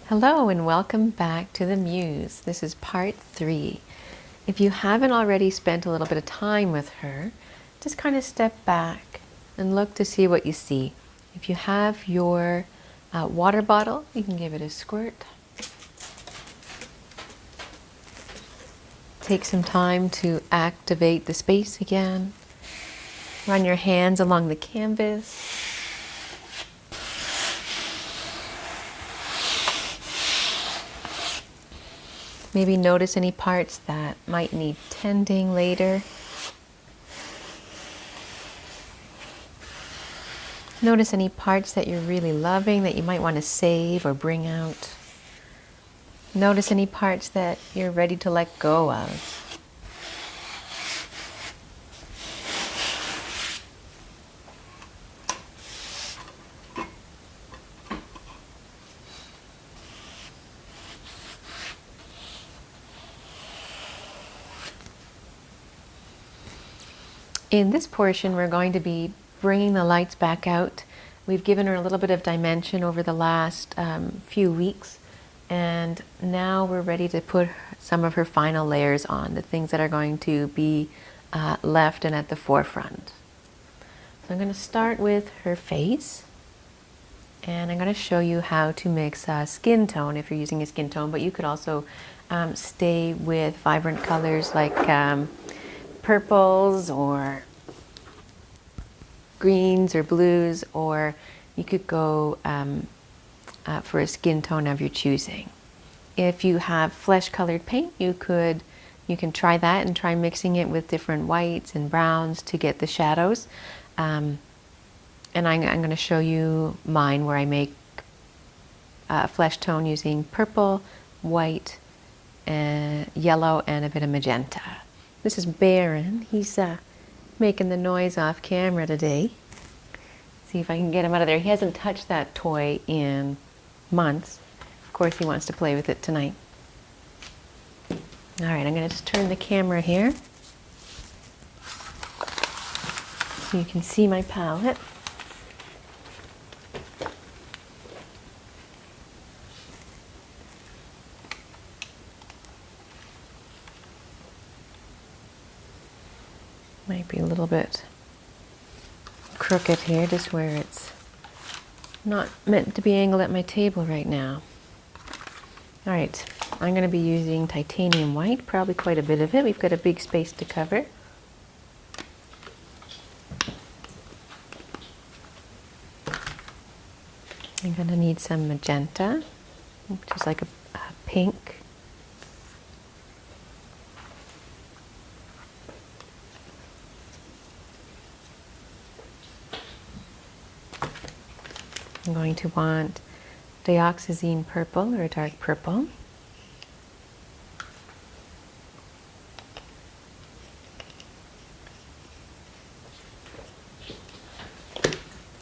Hello and welcome back to the Muse. This is part 3. If you haven't already spent a little bit of time with her, just kind of step back and look to see what you see. If you have your water bottle, you can give it a squirt. Take some time to activate the space again. Run your hands along the canvas. Maybe notice any parts that might need tending later. Notice any parts that you're really loving that you might want to save or bring out. Notice any parts that you're ready to let go of. In this portion, we're going to be bringing the lights back out. We've given her a little bit of dimension over the last few weeks, and now we're ready to put some of her final layers on, the things that are going to be left and at the forefront. So I'm going to start with her face, and I'm going to show you how to mix skin tone if you're using a skin tone, but you could also stay with vibrant colors like purples or greens or blues, or you could go for a skin tone of your choosing. If you have flesh colored paint, you can try that and try mixing it with different whites and browns to get the shadows. And I'm going to show you mine where I make a flesh tone using purple, white, yellow, and a bit of magenta. This is Baron. He's making the noise off camera today. See if I can get him out of there. He hasn't touched that toy in months. Of course, he wants to play with it tonight. All right, I'm going to just turn the camera here so you can see my palette. Might be a little bit crooked here, just where it's not meant to be angled at my table right now. All right, I'm going to be using titanium white, probably quite a bit of it. We've got a big space to cover. I'm going to need some magenta, which is like a pink. I'm going to want dioxazine purple or dark purple.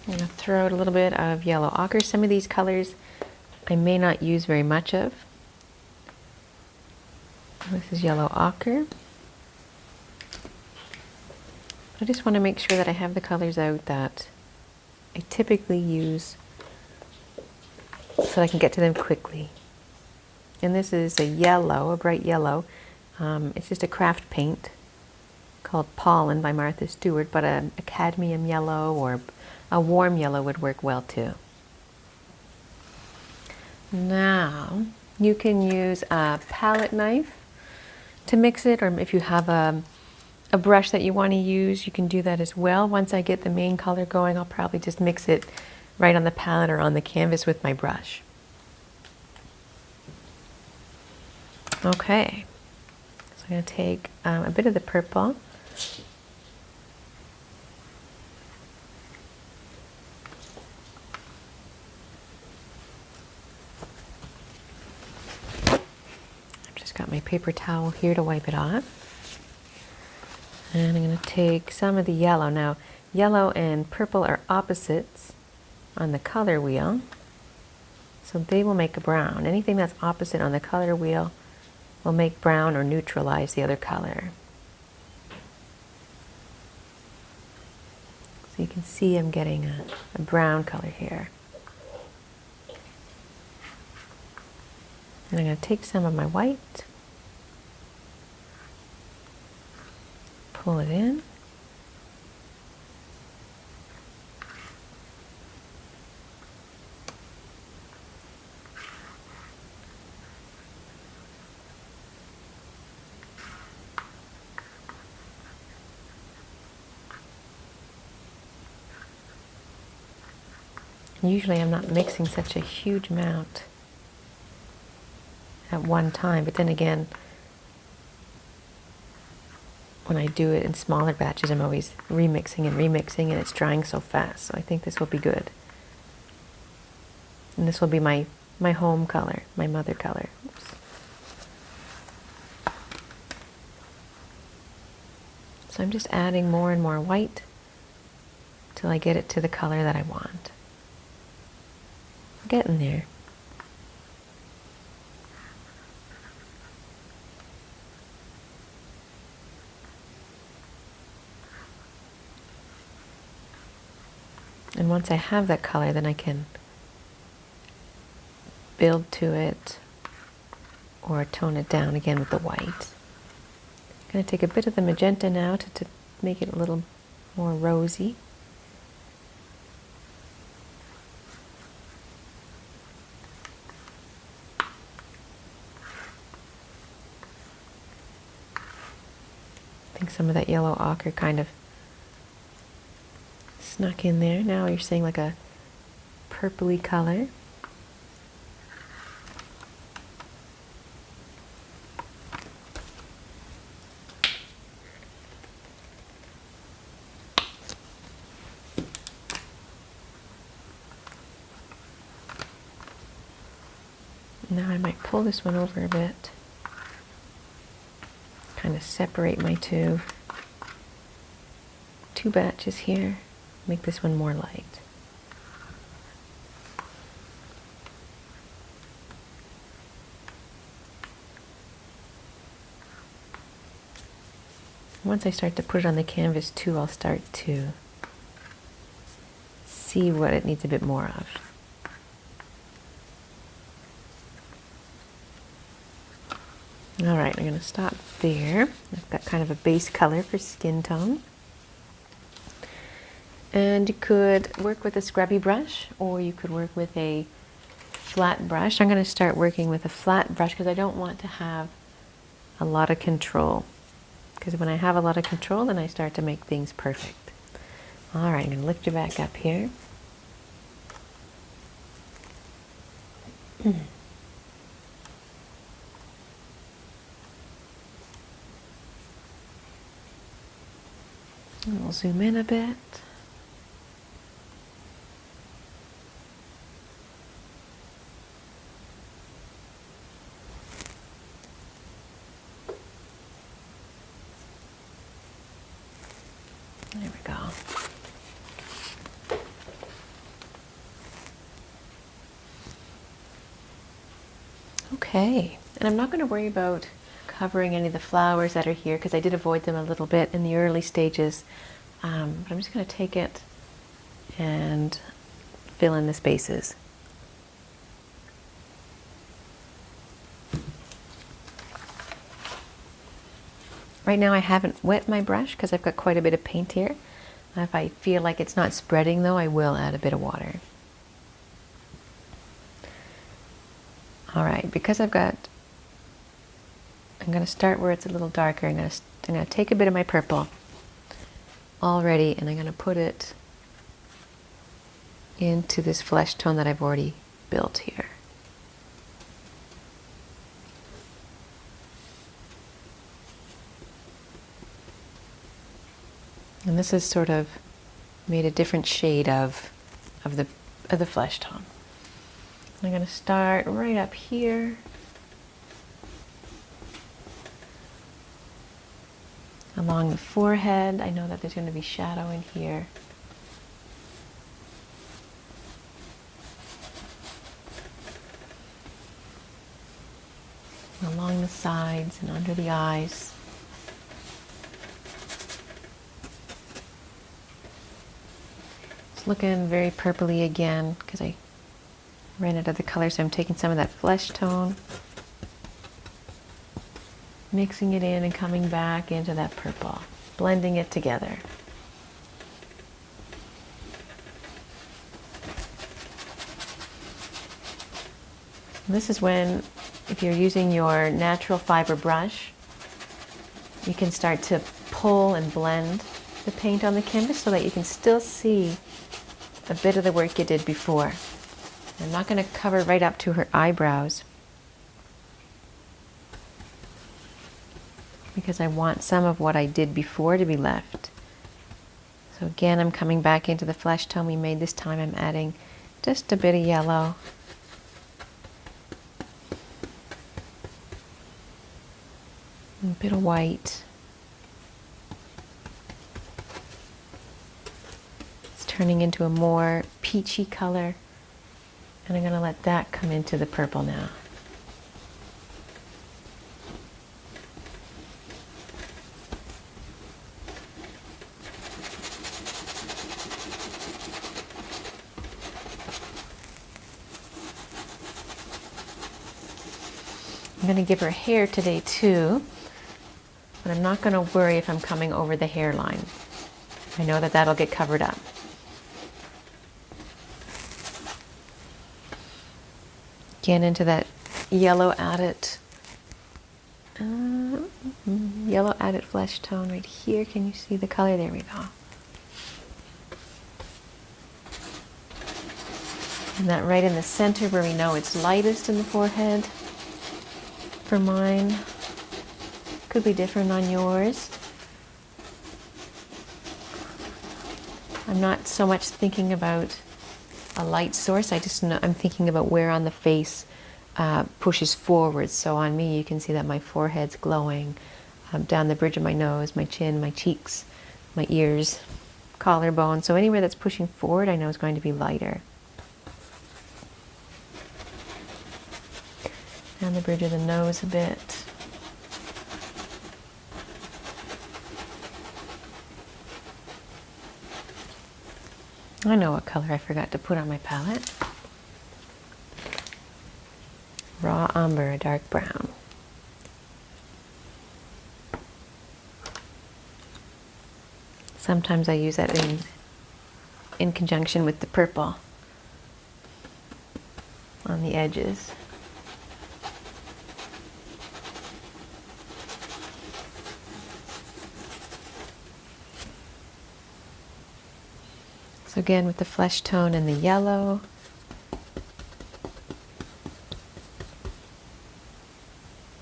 I'm going to throw out a little bit of yellow ochre. Some of these colors I may not use very much of. This is yellow ochre. I just want to make sure that I have the colors out that I typically use so I can get to them quickly. And this is a yellow, a bright yellow. It's just a craft paint called Pollen by Martha Stewart, but a cadmium yellow or a warm yellow would work well too. Now, you can use a palette knife to mix it, or if you have a brush that you want to use, you can do that as well. Once I get the main color going, I'll probably just mix it right on the palette or on the canvas with my brush. Okay, so I'm going to take a bit of the purple. I've just got my paper towel here to wipe it off. And I'm going to take some of the yellow. Now, yellow and purple are opposites on the color wheel, so they will make a brown. Anything that's opposite on the color wheel will make brown or neutralize the other color. So you can see I'm getting a brown color here. And I'm going to take some of my white, pull it in. Usually I'm not mixing such a huge amount at one time, but then again, when I do it in smaller batches, I'm always remixing and remixing, and it's drying so fast. So I think this will be good. And this will be my home color, my mother color. Oops. So I'm just adding more and more white till I get it to the color that I want. I'm getting there. And once I have that color, then I can build to it or tone it down again with the white. I'm going to take a bit of the magenta now to make it a little more rosy. I think some of that yellow ochre kind of snuck in there. Now you're seeing like a purpley color. Now I might pull this one over a bit, kind of separate my two batches here, make this one more light. Once I start to put it on the canvas too, I'll start to see what it needs a bit more of. All right, I'm going to stop there. I've got kind of a base color for skin tone. And you could work with a scrubby brush, or you could work with a flat brush. I'm going to start working with a flat brush because I don't want to have a lot of control. Because when I have a lot of control, then I start to make things perfect. All right, I'm going to lift you back up here. And we'll zoom in a bit. There we go. Okay, and I'm not going to worry about covering any of the flowers that are here because I did avoid them a little bit in the early stages. But I'm just going to take it and fill in the spaces. Right now I haven't wet my brush because I've got quite a bit of paint here. If I feel like it's not spreading though, I will add a bit of water. All right, because I'm going to start where it's a little darker. I'm going to take a bit of my purple already, and I'm going to put it into this flesh tone that I've already built here. And this is sort of made a different shade of the flesh tone. I'm going to start right up here. Along the forehead. I know that there's going to be shadow in here. Along the sides and under the eyes. It's looking very purpley again because I ran out of the color, so I'm taking some of that flesh tone mixing it in and coming back into that purple, blending it together. This is when, if you're using your natural fiber brush, you can start to pull and blend the paint on the canvas so that you can still see a bit of the work you did before. I'm not going to cover right up to her eyebrows because I want some of what I did before to be left. So again, I'm coming back into the flesh tone we made this time. I'm adding just a bit of yellow. A bit of white. It's turning into a more peachy color, and I'm going to let that come into the purple now. I'm going to give her hair today too. But I'm not going to worry if I'm coming over the hairline. I know that that'll get covered up. Again, into that yellow added flesh tone right here. Can you see the color? There we go. And that right in the center where we know it's lightest in the forehead for mine. Could be different on yours. I'm not so much thinking about a light source. I'm thinking about where on the face pushes forward. So on me, you can see that my forehead's glowing, down the bridge of my nose, my chin, my cheeks, my ears, collarbone. So anywhere that's pushing forward, I know is going to be lighter. Down the bridge of the nose a bit. I know what color I forgot to put on my palette. Raw umber, a dark brown. Sometimes I use that in conjunction with the purple on the edges. So again, with the flesh tone and the yellow.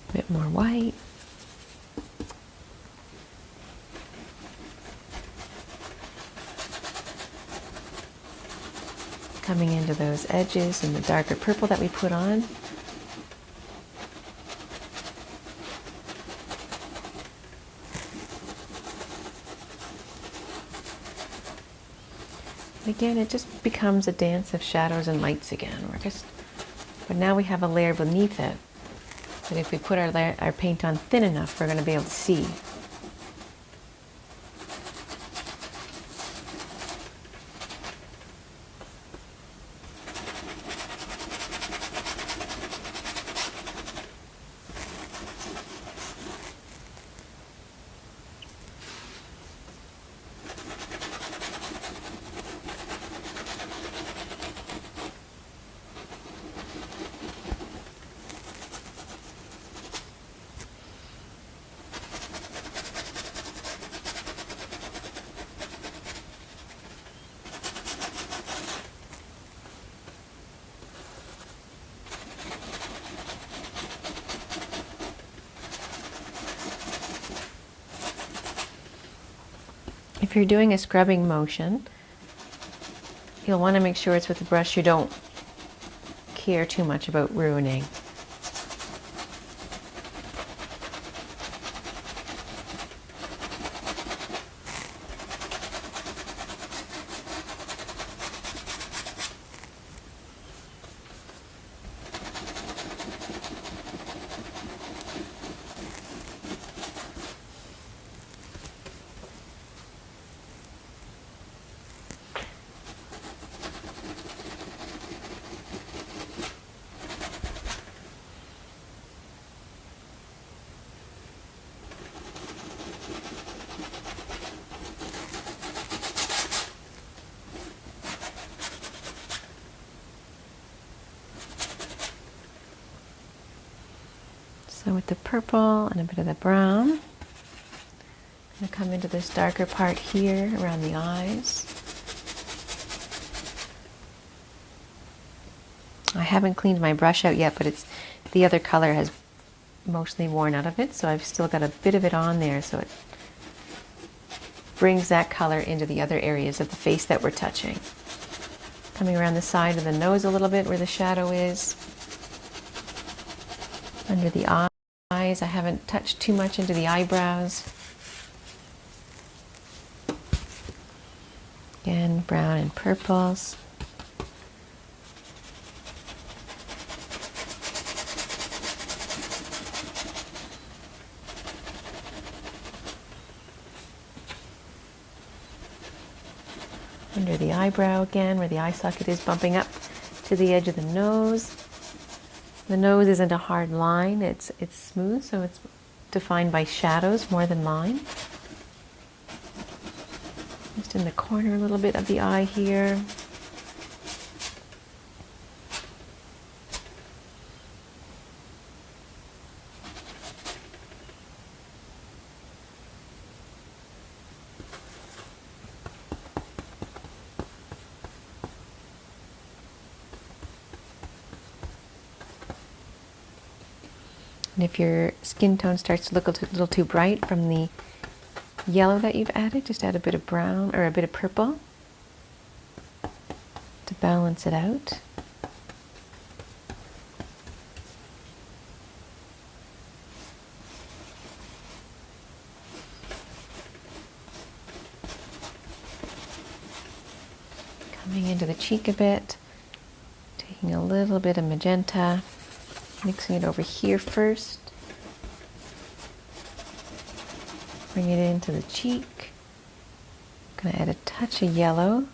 A bit more white. Coming into those edges and the darker purple that we put on. Again, it just becomes a dance of shadows and lights again. But now we have a layer beneath it that if we put our paint on thin enough, we're going to be able to see. If you're doing a scrubbing motion, you'll want to make sure it's with a brush you don't care too much about ruining. So with the purple and a bit of the brown, I'm going to come into this darker part here around the eyes. I haven't cleaned my brush out yet, but the other color has mostly worn out of it, so I've still got a bit of it on there, so it brings that color into the other areas of the face that we're touching. Coming around the side of the nose a little bit where the shadow is. Under the eyes, I haven't touched too much into the eyebrows. Again, brown and purples. Under the eyebrow again, where the eye socket is bumping up to the edge of the nose. The nose isn't a hard line, it's smooth, so it's defined by shadows more than line. Just in the corner a little bit of the eye here. And if your skin tone starts to look a little too bright from the yellow that you've added, just add a bit of brown or a bit of purple to balance it out. Coming into the cheek a bit, taking a little bit of magenta, mixing it over here first. Bring it into the cheek. I'm going to add a touch of yellow.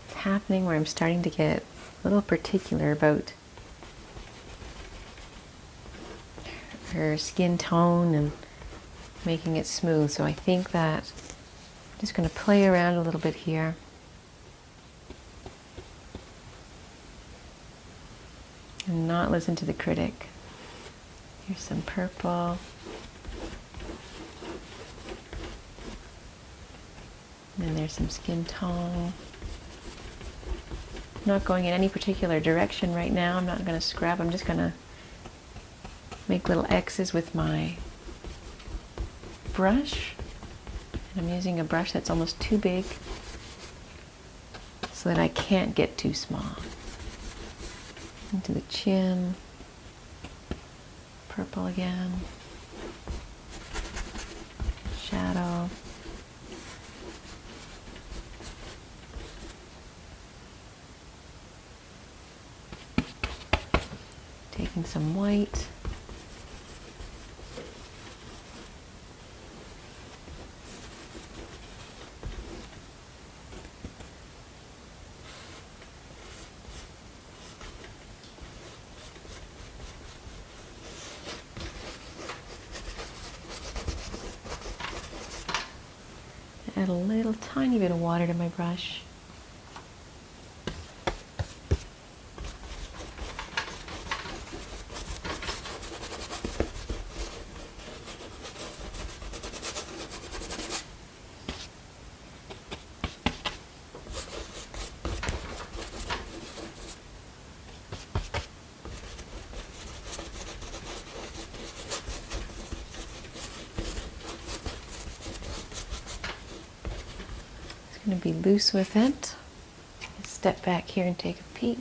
It's happening where I'm starting to get a little particular about her skin tone and making it smooth. So I think that I'm just going to play around a little bit here. And not listen to the critic. Here's some purple. And there's some skin tone. I'm not going in any particular direction right now. I'm not going to scrub. I'm just going to make little X's with my brush. And I'm using a brush that's almost too big so that I can't get too small. Into the chin. Purple again. Shadow. Taking some white. Add a little tiny bit of water to my brush. going to be loose with it. Step back here and take a peek.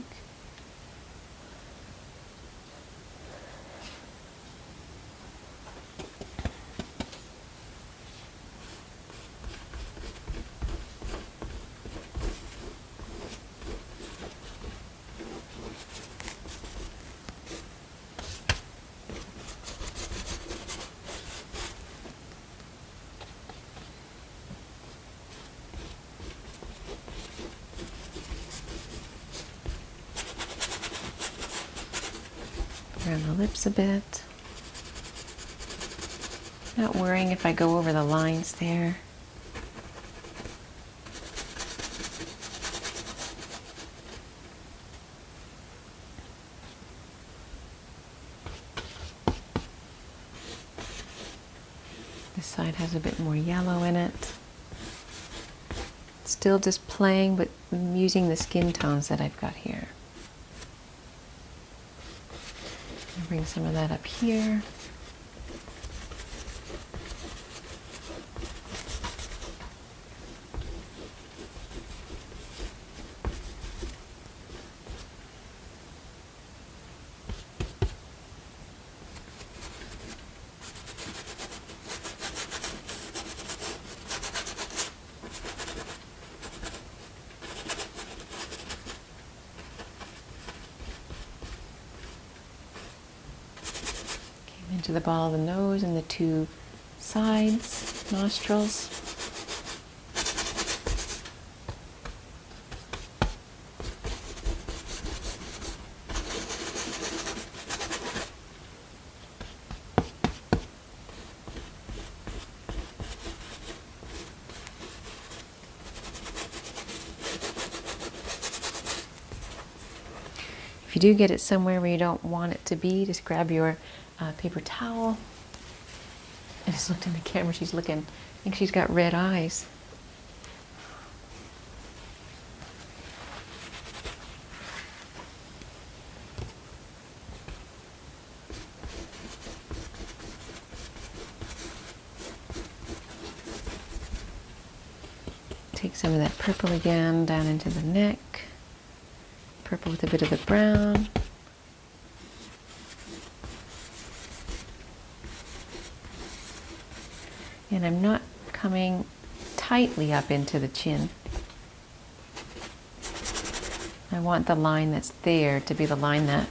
Around the lips a bit. Not worrying if I go over the lines there. This side has a bit more yellow in it. Still just playing, but using the skin tones that I've got here. Bring some of that up here. Into the ball of the nose and the two sides, nostrils. If you do get it somewhere where you don't want it to be, just grab your paper towel. I just looked in the camera, she's looking, I think she's got red eyes. Take some of that purple again down into the neck. Purple with a bit of the brown. And I'm not coming tightly up into the chin. I want the line that's there to be the line that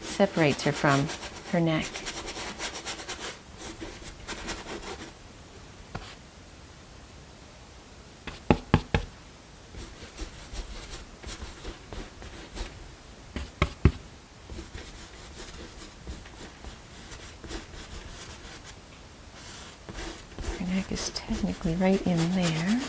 separates her from her neck. Neck is technically right in there.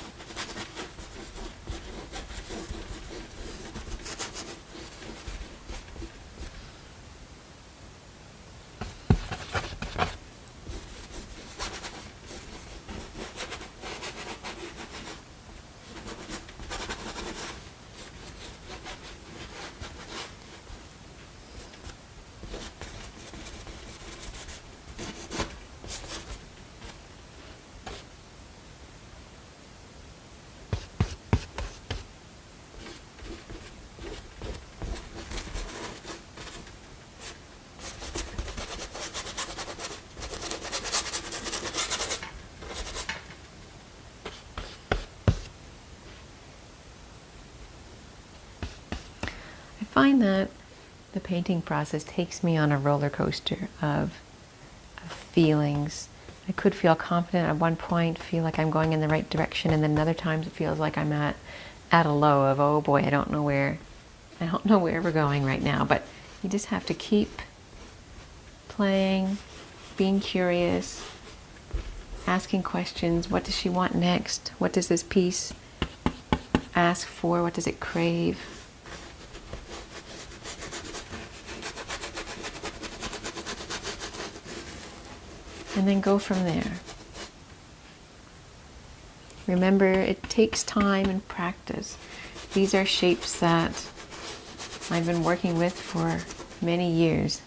I find that the painting process takes me on a roller coaster of feelings. I could feel confident at one point, feel like I'm going in the right direction, and then other times it feels like I'm at a low of, oh boy, I don't know where we're going right now. But you just have to keep playing, being curious, asking questions. What does she want next? What does this piece ask for? What does it crave? And then go from there. Remember, it takes time and practice. These are shapes that I've been working with for many years.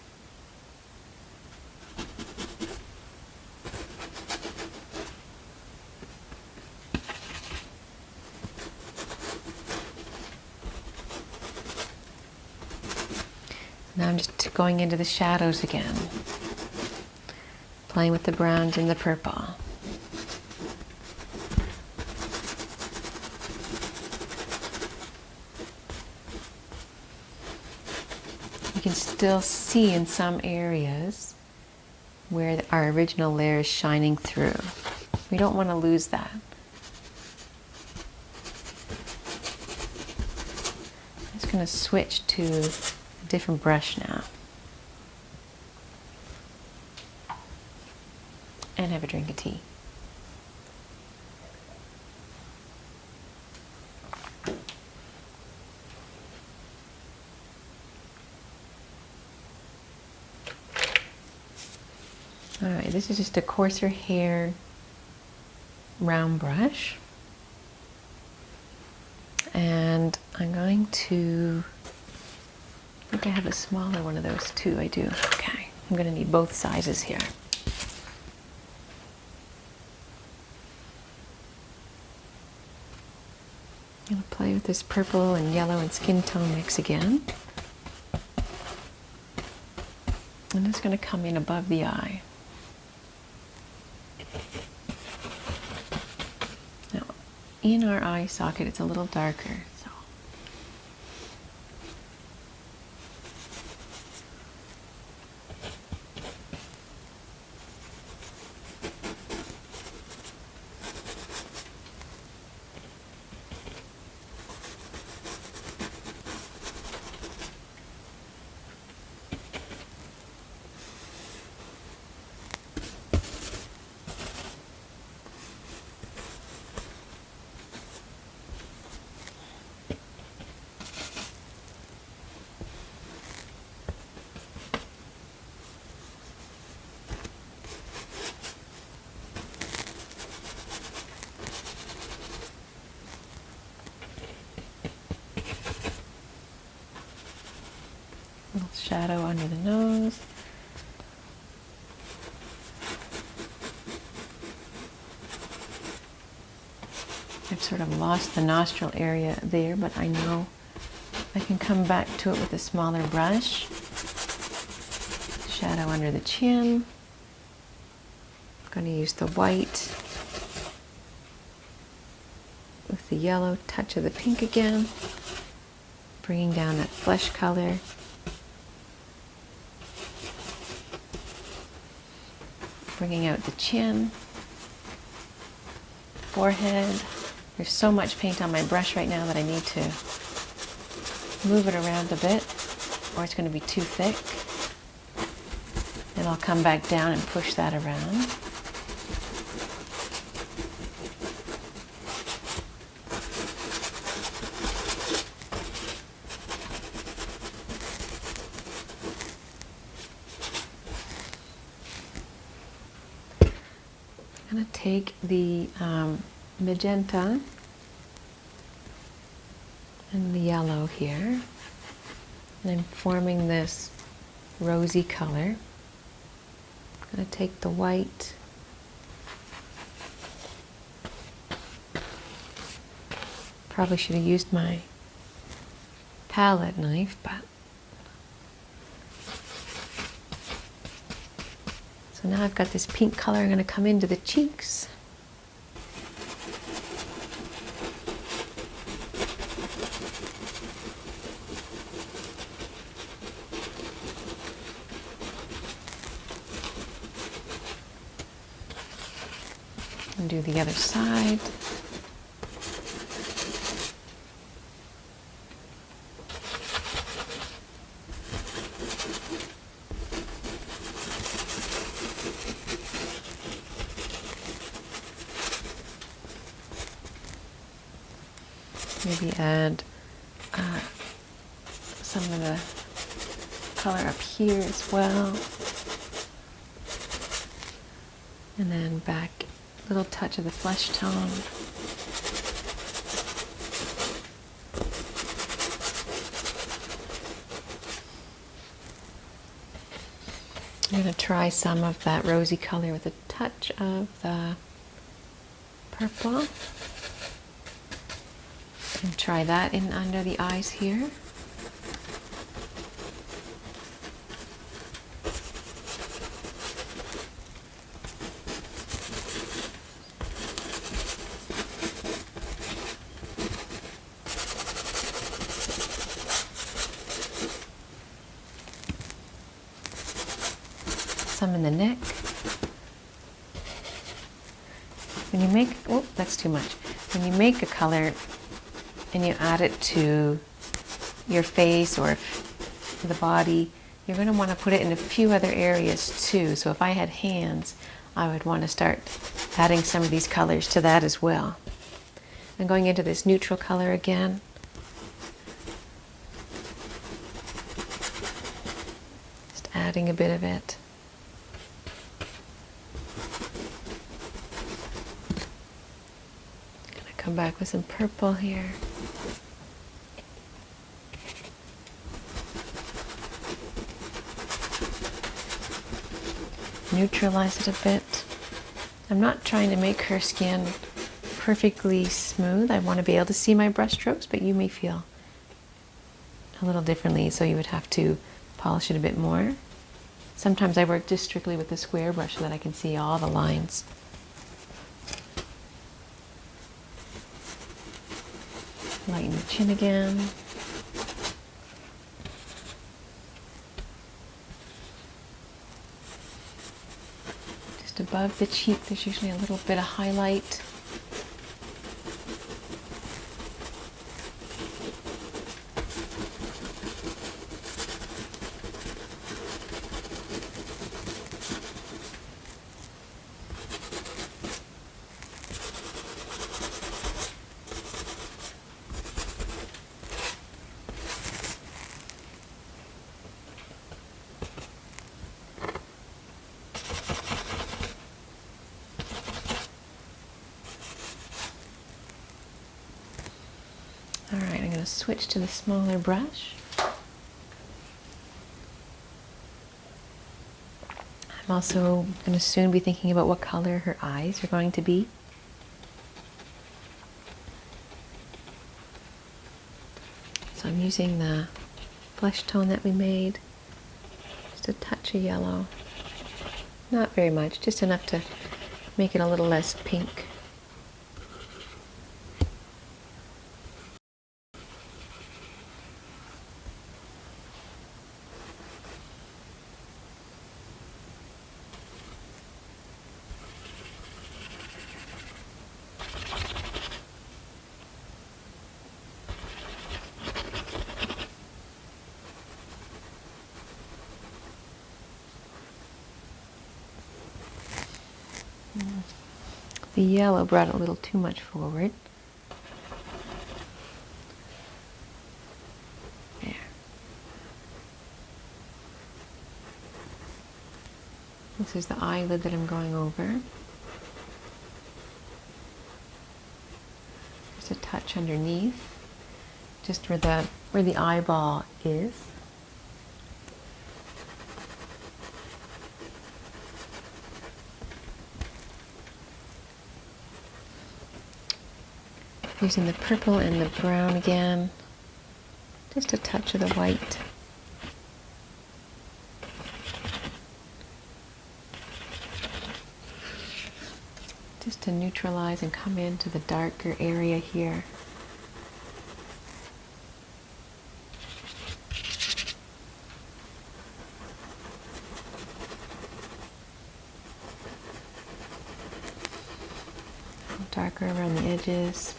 Now I'm just going into the shadows again, playing with the browns and the purple. You can still see in some areas where our original layer is shining through. We don't want to lose that. I'm just going to switch to a different brush now and have a drink of tea. All right, this is just a coarser hair round brush. And I'm going to, I think I have a smaller one of those too. I do. Okay, I'm going to need both sizes here. I'm going to play with this purple and yellow and skin tone mix again. I'm just going to come in above the eye. Now, in our eye socket, it's a little darker. So. Little shadow under the nose. I've sort of lost the nostril area there, but I know I can come back to it with a smaller brush. Shadow under the chin. I'm going to use the white with the yellow, touch of the pink again, bringing down that flesh color. Bringing out the chin, forehead. There's so much paint on my brush right now that I need to move it around a bit, or it's going to be too thick. Then I'll come back down and push that around. I'm going to take the magenta and the yellow here, and I'm forming this rosy color. I'm going to take the white probably should have used my palette knife, but so now I've got this pink color. I'm going to come into the cheeks. And do the other side. Maybe add some of the color up here as well. And then back a little touch of the flesh tone. I'm going to try some of that rosy color with a touch of the purple. And try that in under the eyes here. some in the neck. When you make, oh, that's too much. When you make a color and you add it to your face or the body, you're going to want to put it in a few other areas too. So if I had hands, I would want to start adding some of these colors to that as well. I'm going into this neutral color again. Just adding a bit of it. Gonna come back with some purple here. Neutralize it a bit. I'm not trying to make her skin perfectly smooth. I want to be able to see my brush strokes, but you may feel a little differently, so you would have to polish it a bit more. Sometimes I work just strictly with the square brush so that I can see all the lines. Lighten the chin again. Just above the cheek, there's usually a little bit of highlight. Alright, I'm going to switch to the smaller brush. I'm also going to soon be thinking about what color her eyes are going to be. So I'm using the flesh tone that we made. Just a touch of yellow. Not very much, just enough to make it a little less pink. The yellow brought a little too much forward. There. This is the eyelid that I'm going over. Just a touch underneath, just where the eyeball is. Using the purple and the brown again, just a touch of the white. Just to neutralize and come into the darker area here. Darker around the edges.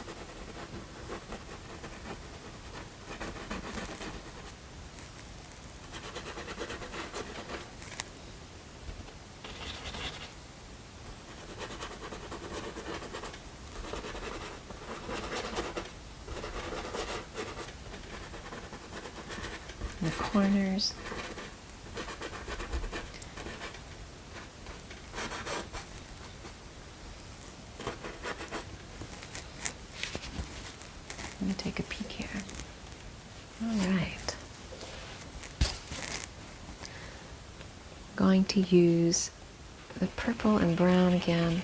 The corners. Let me take a peek here. All right. Going to use the purple and brown again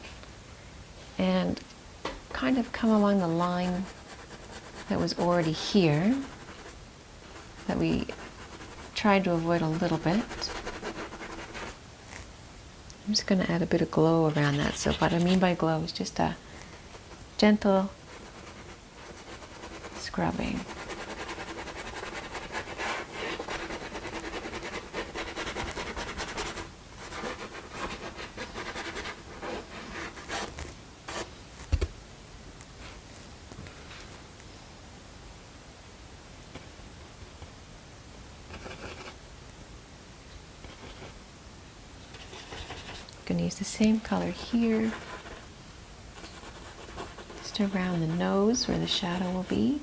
and kind of come along the line that was already here that we tried to avoid a little bit. I'm just going to add a bit of glow around that. So what I mean by glow is just a gentle scrubbing. going to use the same color here, just around the nose where the shadow will be.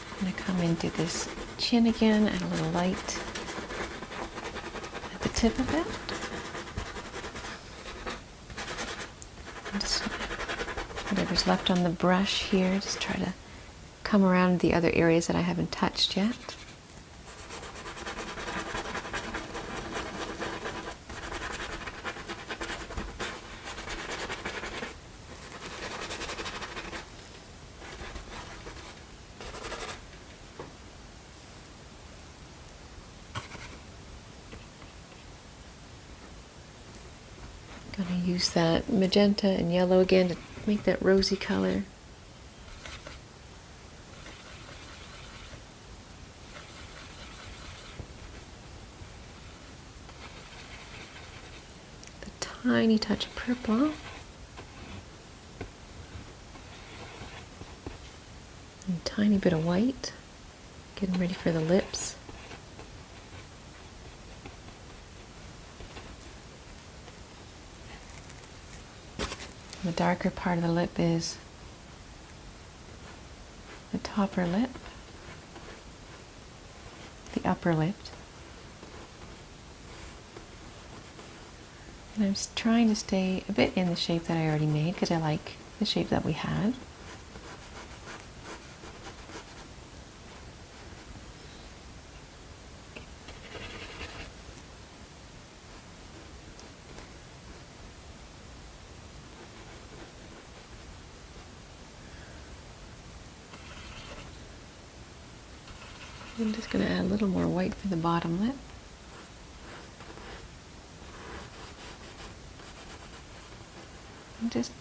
I'm going to come into this chin again, add a little light at the tip of it. And just whatever's left on the brush here, just try to come around the other areas that I haven't touched yet. I'm going to use that magenta and yellow again to make that rosy color. The tiny touch of purple. And a tiny bit of white. Getting ready for the lips. The darker part of the lip is the topper lip, the upper lip. And I'm trying to stay a bit in the shape that I already made because I like the shape that we had. I'm just going to add a little more white for the bottom lip. I'm just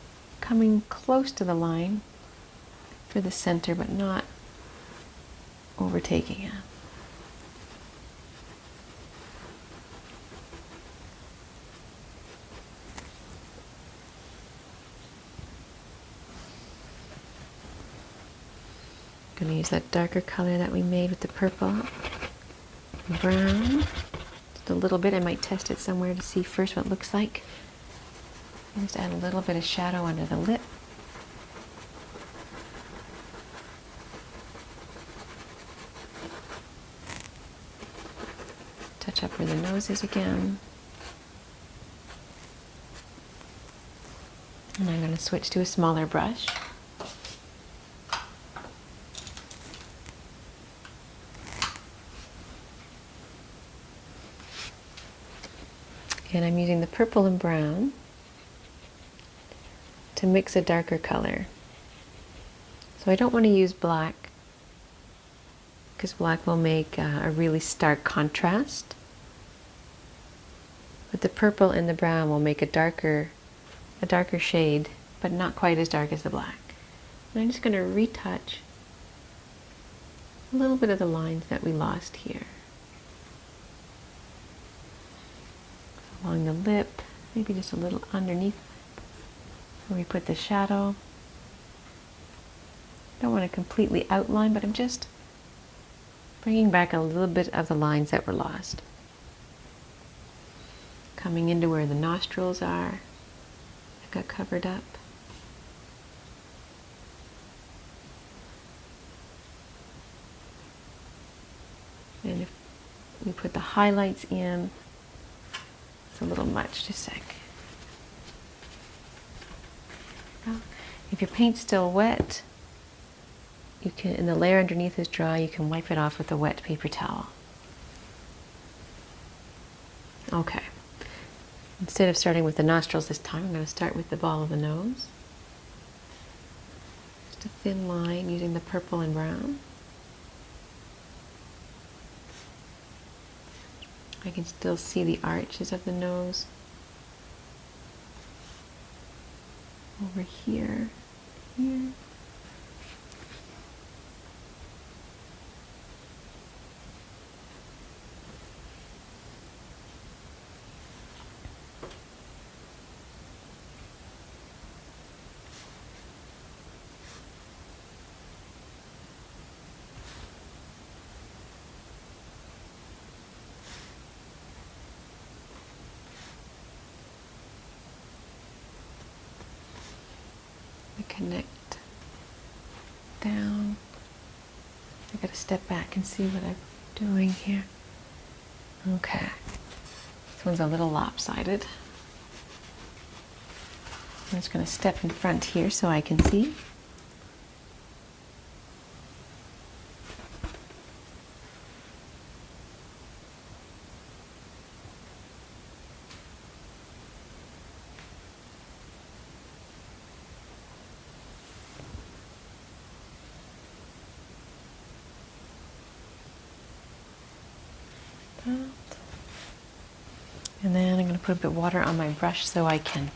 coming close to the line for the center, but not overtaking it. I'm going to use that darker color that we made with the purple and brown. Just a little bit. I might test it somewhere to see first what it looks like. And just add a little bit of shadow under the lip. Touch up where the nose is again. And I'm going to switch to a smaller brush. And I'm using the purple and brown to mix a darker color. So I don't want to use black because black will make a really stark contrast. But the purple and the brown will make a darker shade, but not quite as dark as the black. And I'm just going to retouch a little bit of the lines that we lost here. Along the lip, maybe just a little underneath where we put the shadow. Don't want to completely outline, but I'm just bringing back a little bit of the lines that were lost. Coming into where the nostrils are, that got covered up. And if we put the highlights in, a little much, just a sec. Well, if your paint's still wet, you can, and the layer underneath is dry, you can wipe it off with a wet paper towel. Okay. Instead of starting with the nostrils this time, I'm going to start with the ball of the nose. Just a thin line using the purple and brown. I can still see the arches of the nose over here, here. connect down. I gotta step back and see what I'm doing here. Okay. This one's a little lopsided. I'm just gonna step in front here so I can see. And then I'm going to put a bit of water on my brush so I can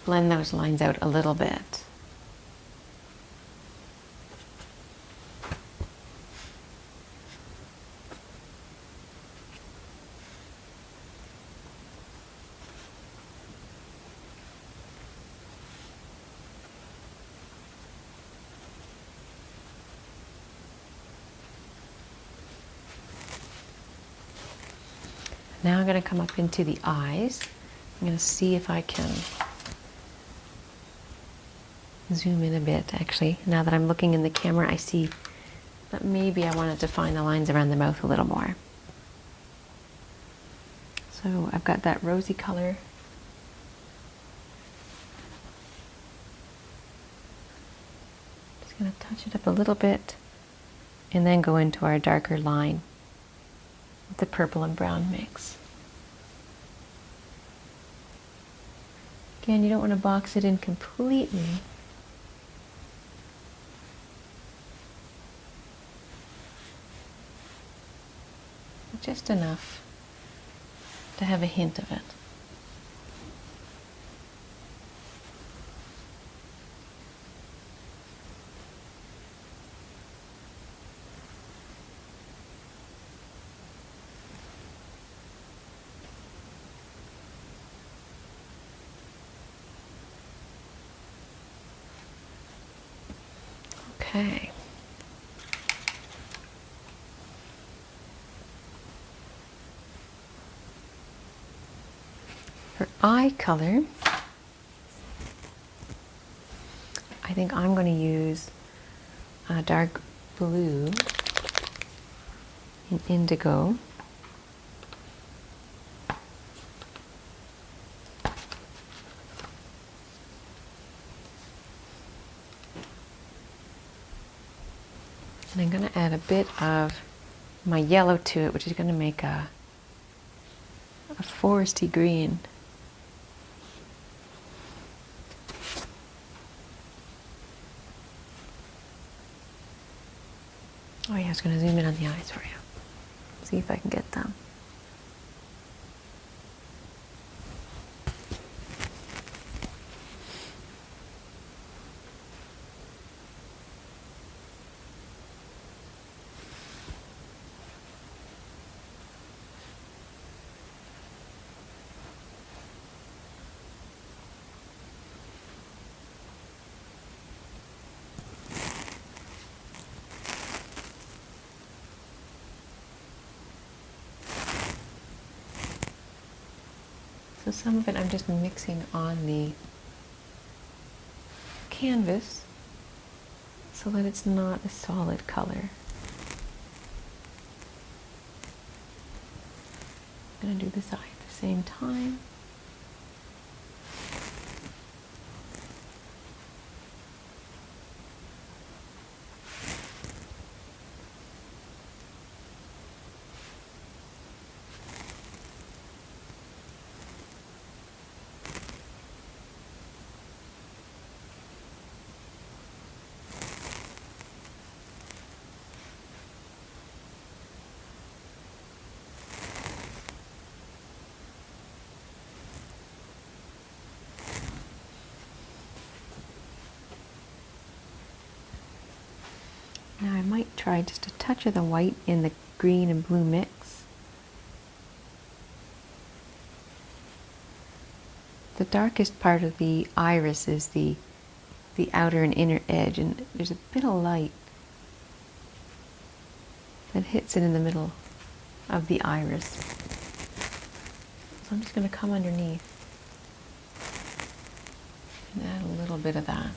blend those lines out a little bit. Now I'm going to come up into the eyes. I'm going to see if I can zoom in a bit, actually. Now that I'm looking in the camera, I see that maybe I want to define the lines around the mouth a little more. So I've got that rosy color. Just going to touch it up a little bit and then go into our darker line with the purple and brown mix. Again, you don't want to box it in completely. Just enough to have a hint of it. Okay. For eye color, I think I'm going to use a dark blue in indigo. And I'm going to add a bit of my yellow to it, which is going to make a foresty green. Oh yeah, I was going to zoom in on the eyes for you. See if I can get them. So some of it I'm just mixing on the canvas so that it's not a solid color. I'm going to do this eye at the same time. Now I might try just a touch of the white in the green and blue mix. The darkest part of the iris is the outer and inner edge, and there's a bit of light that hits it in the middle of the iris. So I'm just going to come underneath and add a little bit of that.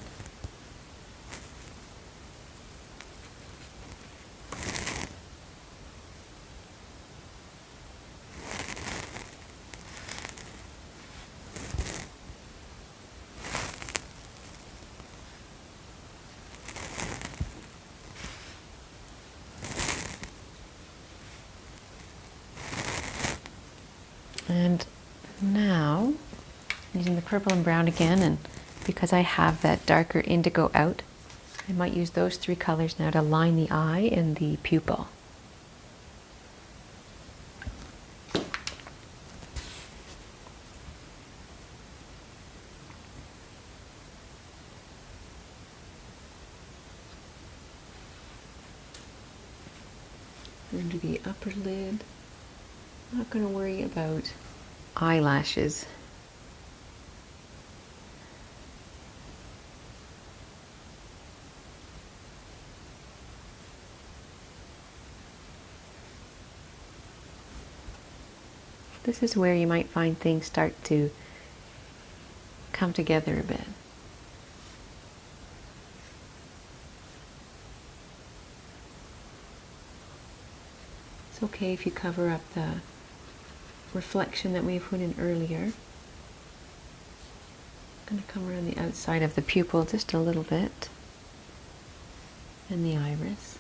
And now, using the purple and brown again, and because I have that darker indigo out, I might use those three colors now to line the eye and the pupil. Under the upper lid, I'm not going to worry about eyelashes. This is where you might find things start to come together a bit. It's okay if you cover up the reflection that we put in earlier. I'm going to come around the outside of the pupil just a little bit, and the iris.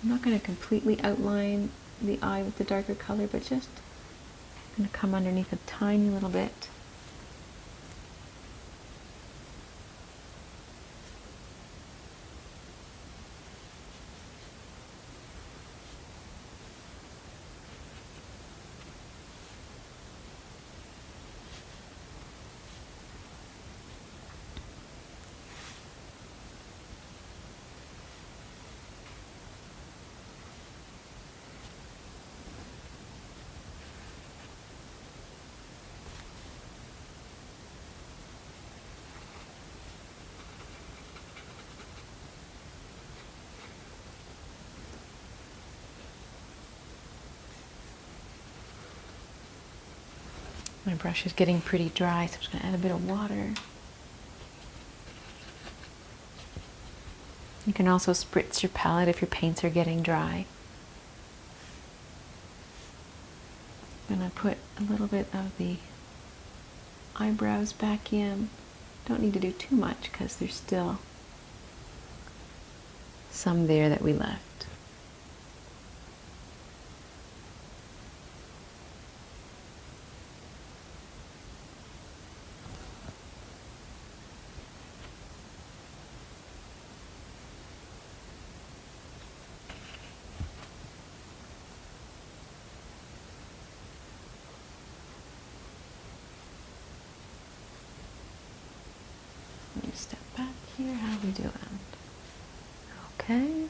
I'm not going to completely outline the eye with the darker color, but just going to come underneath a tiny little bit. My brush is getting pretty dry, so I'm just going to add a bit of water. You can also spritz your palette if your paints are getting dry. I'm going to put a little bit of the eyebrows back in. Don't need to do too much because there's still some there that we left. Let me step back here. How are we doing? Okay.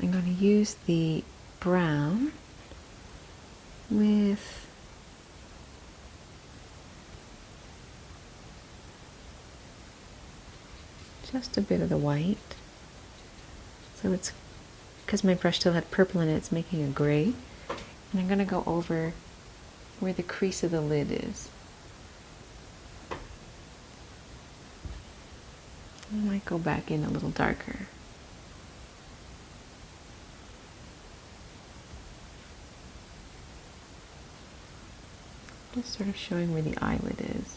I'm going to use the brown with just a bit of the white. So it's, because my brush still had purple in it, it's making a gray. And I'm going to go over where the crease of the lid is. I might go back in a little darker. Just sort of showing where the eyelid is.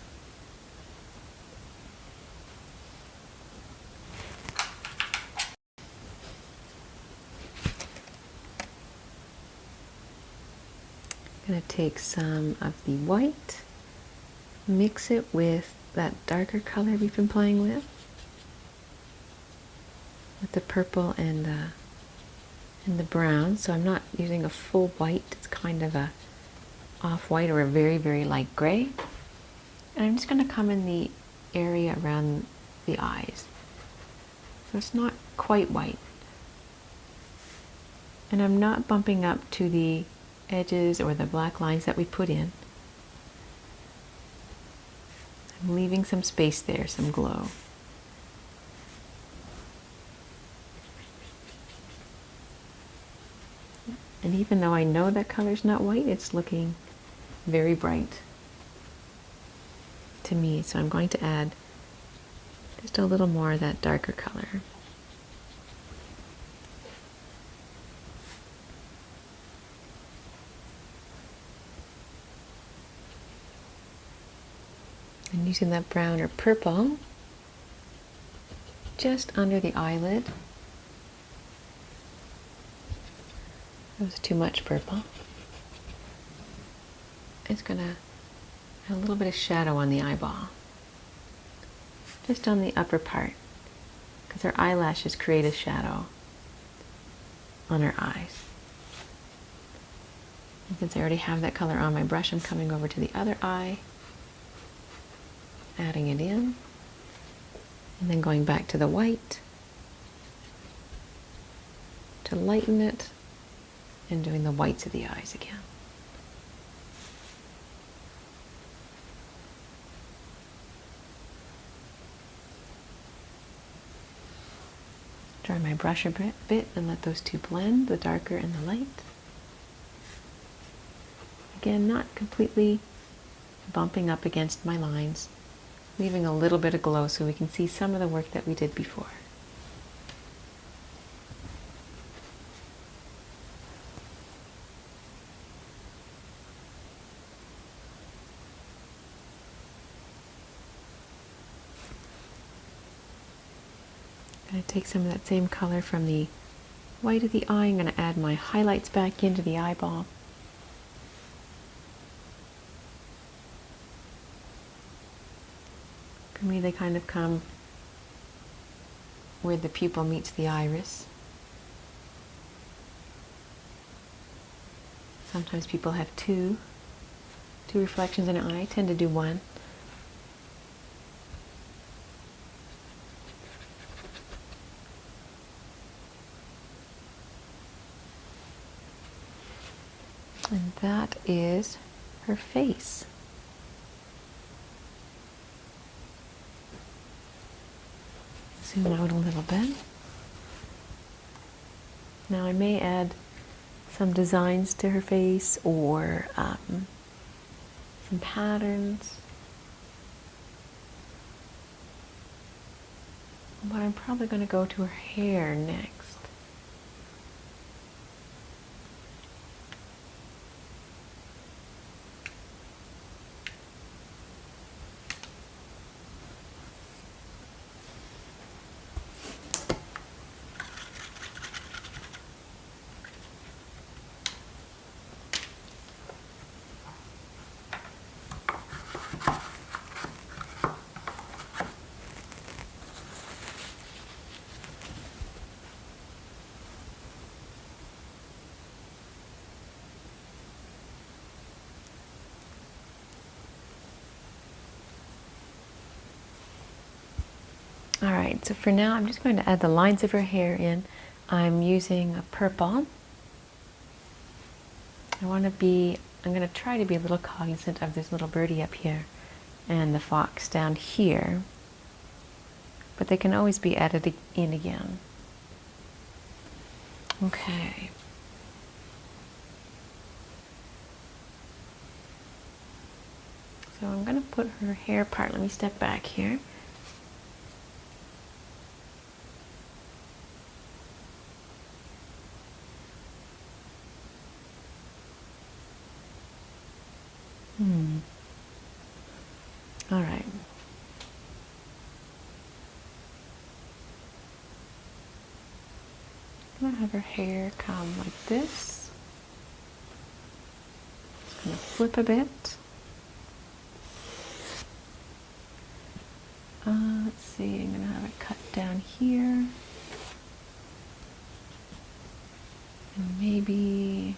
I'm going to take some of the white, mix it with that darker color we've been playing with the purple and the brown. So I'm not using a full white, it's kind of a off-white or a very, very light gray. And I'm just going to come in the area around the eyes. So it's not quite white. And I'm not bumping up to the edges or the black lines that we put in. I'm leaving some space there, some glow. And even though I know that color's not white, it's looking very bright to me. So I'm going to add just a little more of that darker color. And using that brown or purple just under the eyelid. That was too much purple. It's gonna have a little bit of shadow on the eyeball. Just on the upper part, because our eyelashes create a shadow on our eyes. And since I already have that color on my brush, I'm coming over to the other eye, adding it in, and then going back to the white to lighten it, and doing the whites of the eyes again. Dry my brush a bit and let those two blend, the darker and the light. Again, not completely bumping up against my lines, leaving a little bit of glow so we can see some of the work that we did before. I'm going to take some of that same color from the white of the eye. I'm going to add my highlights back into the eyeball. For me, they kind of come where the pupil meets the iris. Sometimes people have two reflections in an eye. I tend to do one. And that is her face. Zoom out a little bit. Now I may add some designs to her face or some patterns. But I'm probably going to go to her hair next. Alright, so for now I'm just going to add the lines of her hair in. I'm using a purple. I'm going to try to be a little cognizant of this little birdie up here and the fox down here, but they can always be added in again. Okay. So I'm going to put her hair part. Let me step back here. All right. I'm going to have her hair come like this. Just going to flip a bit. Let's see, I'm going to have it cut down here. And maybe...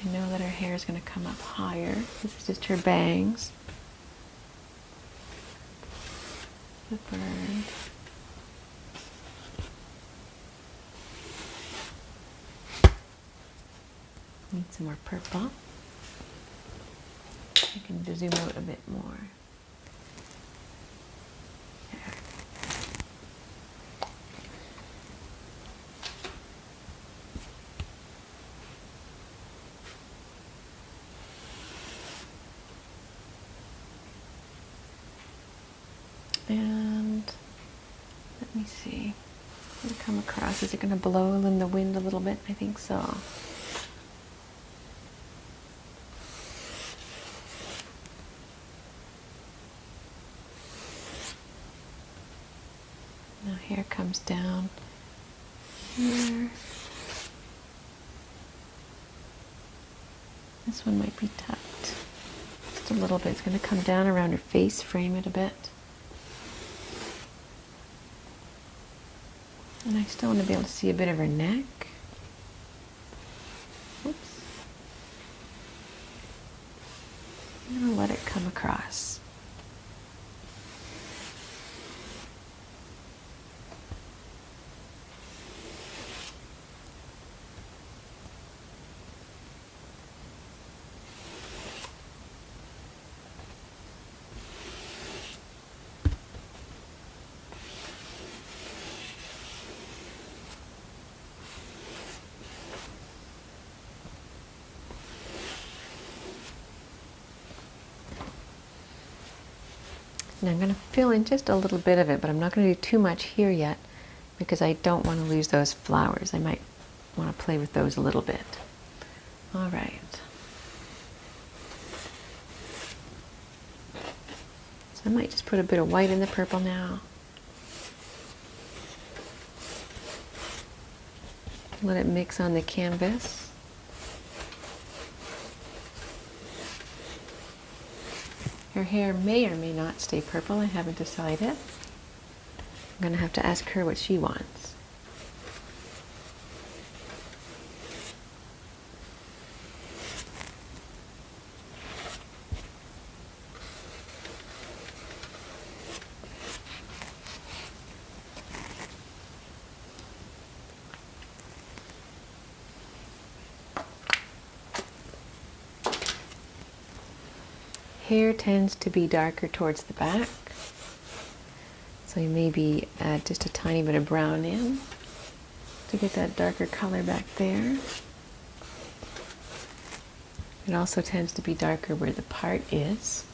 I know that her hair is going to come up higher. This is just her bangs. The bird. Need some more purple. I can zoom out a bit more. There. And let me see. It's going to come across. Is it going to blow in the wind a little bit? I think so. Now hair comes down here. This one might be tucked just a little bit. It's going to come down around her face, frame it a bit. And I still want to be able to see a bit of her neck. Oops. I'm going to let it come across. Now I'm going to fill in just a little bit of it, but I'm not going to do too much here yet because I don't want to lose those flowers. I might want to play with those a little bit. All right. So I might just put a bit of white in the purple now. Let it mix on the canvas. Her hair may or may not stay purple. I haven't decided. I'm going to have to ask her what she wants. Hair tends to be darker towards the back, so you maybe add just a tiny bit of brown in to get that darker color back there. It also tends to be darker where the part is.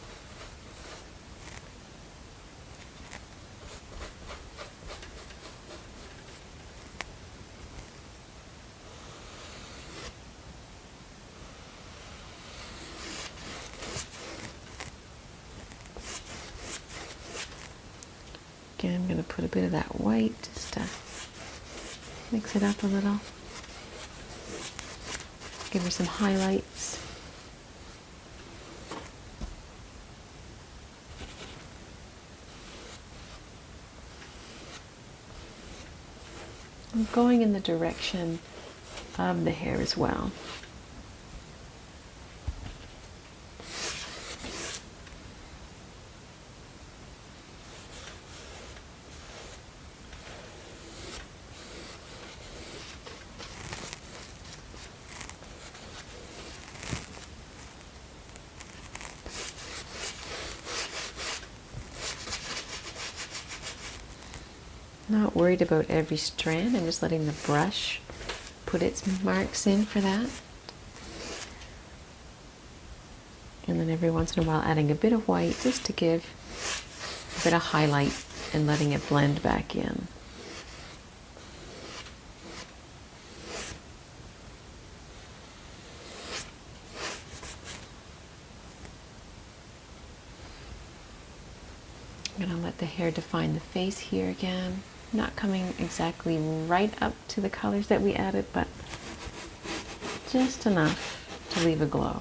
Again, I'm going to put a bit of that white just to mix it up a little. Give her some highlights. I'm going in the direction of the hair as well. Not worried about every strand. I'm just letting the brush put its marks in for that. And then every once in a while adding a bit of white just to give a bit of highlight and letting it blend back in. I'm going to let the hair define the face here again. Not coming exactly right up to the colors that we added, but just enough to leave a glow.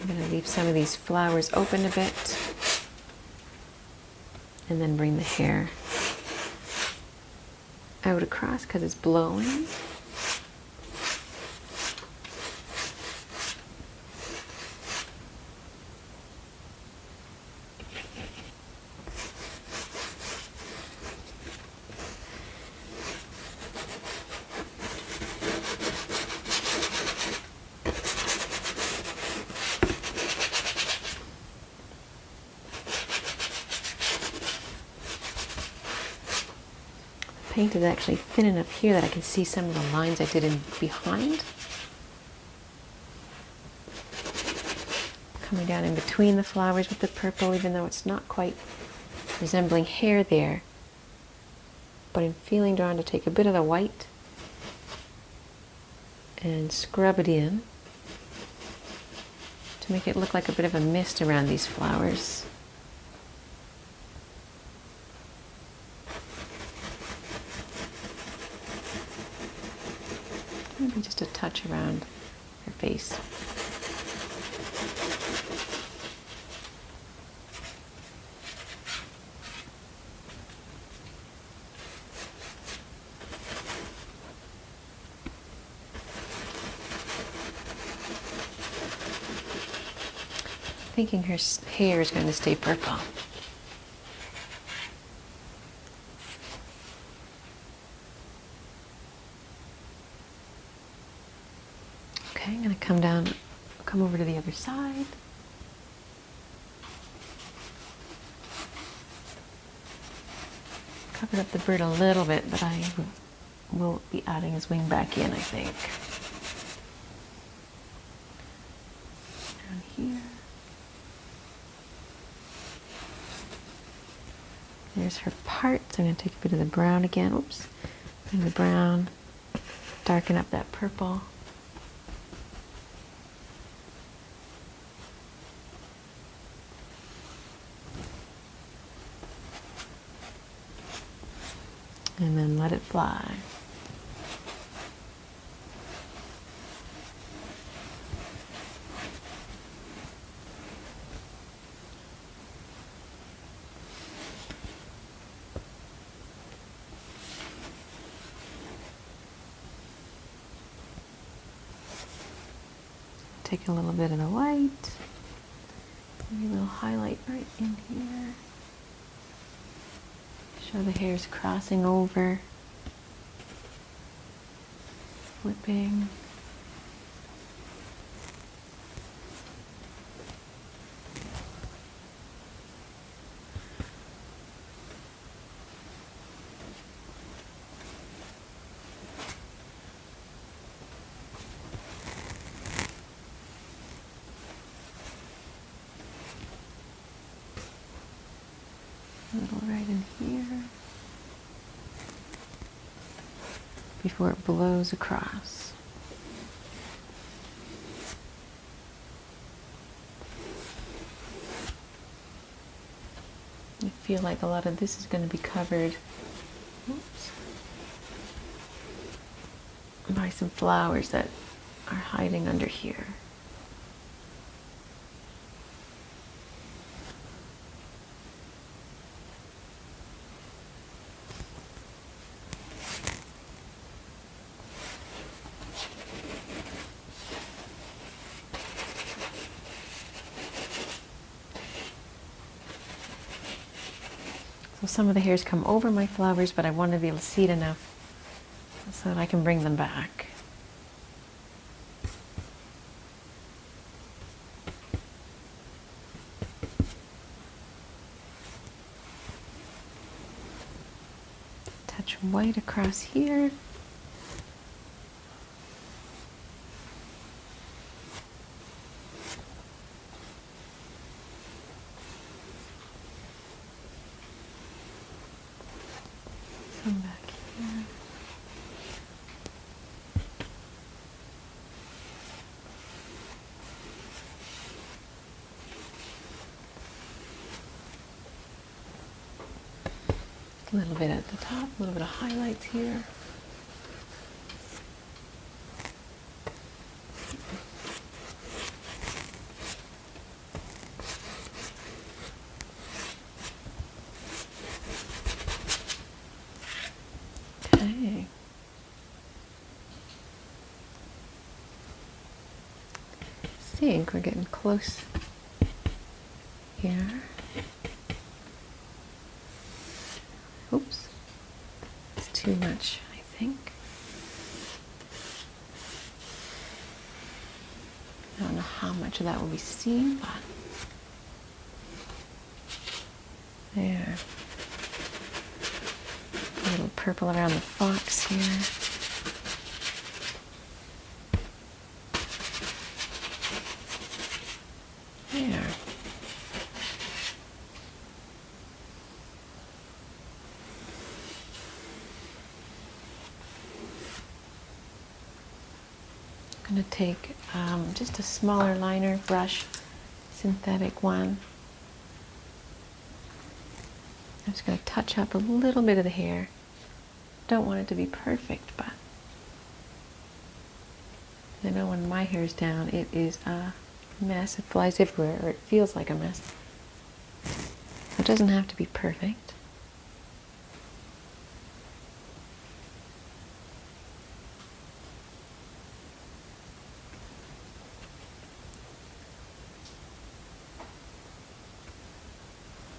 I'm going to leave some of these flowers open a bit and then bring the hair out across because it's blowing. Paint is actually thin enough here that I can see some of the lines I did in behind. Coming down in between the flowers with the purple, even though it's not quite resembling hair there. But I'm feeling drawn to take a bit of the white and scrub it in to make it look like a bit of a mist around these flowers. touch around her face. Thinking her hair is going to stay purple. Okay, I'm going to come over to the other side. Covered up the bird a little bit, but I will be adding his wing back in, I think. Down here. There's her parts. I'm going to take a bit of the brown again. Oops. And the brown. Darken up that purple. And then let it fly. Take a little bit of the white, maybe a little highlight right in here. Show the hairs crossing over, flipping. A little right in here before it blows across. I feel like a lot of this is going to be covered by some flowers that are hiding under here. So some of the hairs come over my flowers, but I want to be able to see it enough so that I can bring them back. Touch white across here. Come back here. A little bit at the top, a little bit of highlights here. Okay. I think we're getting close here. Oops, it's too much, I think. I don't know how much of that will be seen, but there. A little purple around the fox here. There. I'm going to take just a smaller liner brush, synthetic one. I'm just going to touch up a little bit of the hair. Don't want it to be perfect, but I know when my hair's down, it is a mess. It flies everywhere, or it feels like a mess. It doesn't have to be perfect.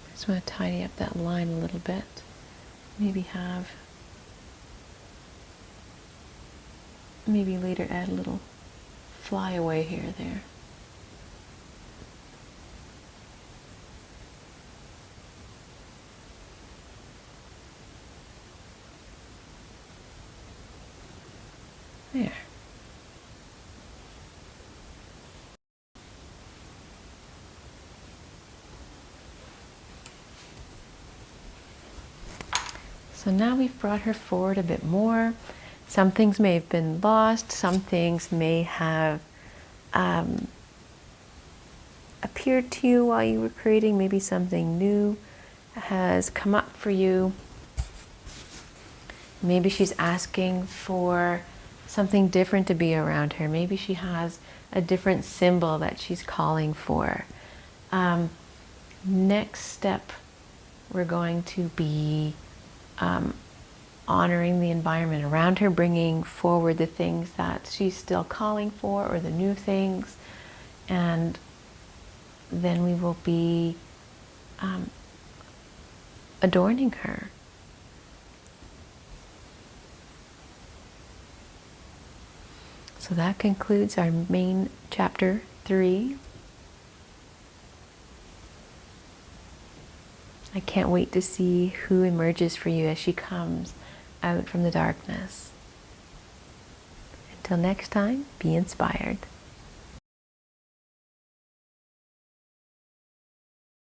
I just want to tidy up that line a little bit. Maybe later add a little flyaway here or there. There. So now we've brought her forward a bit more. Some things may have been lost, some things may have appeared to you while you were creating. Maybe something new has come up for you. Maybe she's asking for something different to be around her. Maybe she has a different symbol that she's calling for. Next step, we're going to be honoring the environment around her, bringing forward the things that she's still calling for, or the new things, and then we will be adorning her. So that concludes our main chapter 3. I can't wait to see who emerges for you as she comes out from the darkness. Until next time, be inspired.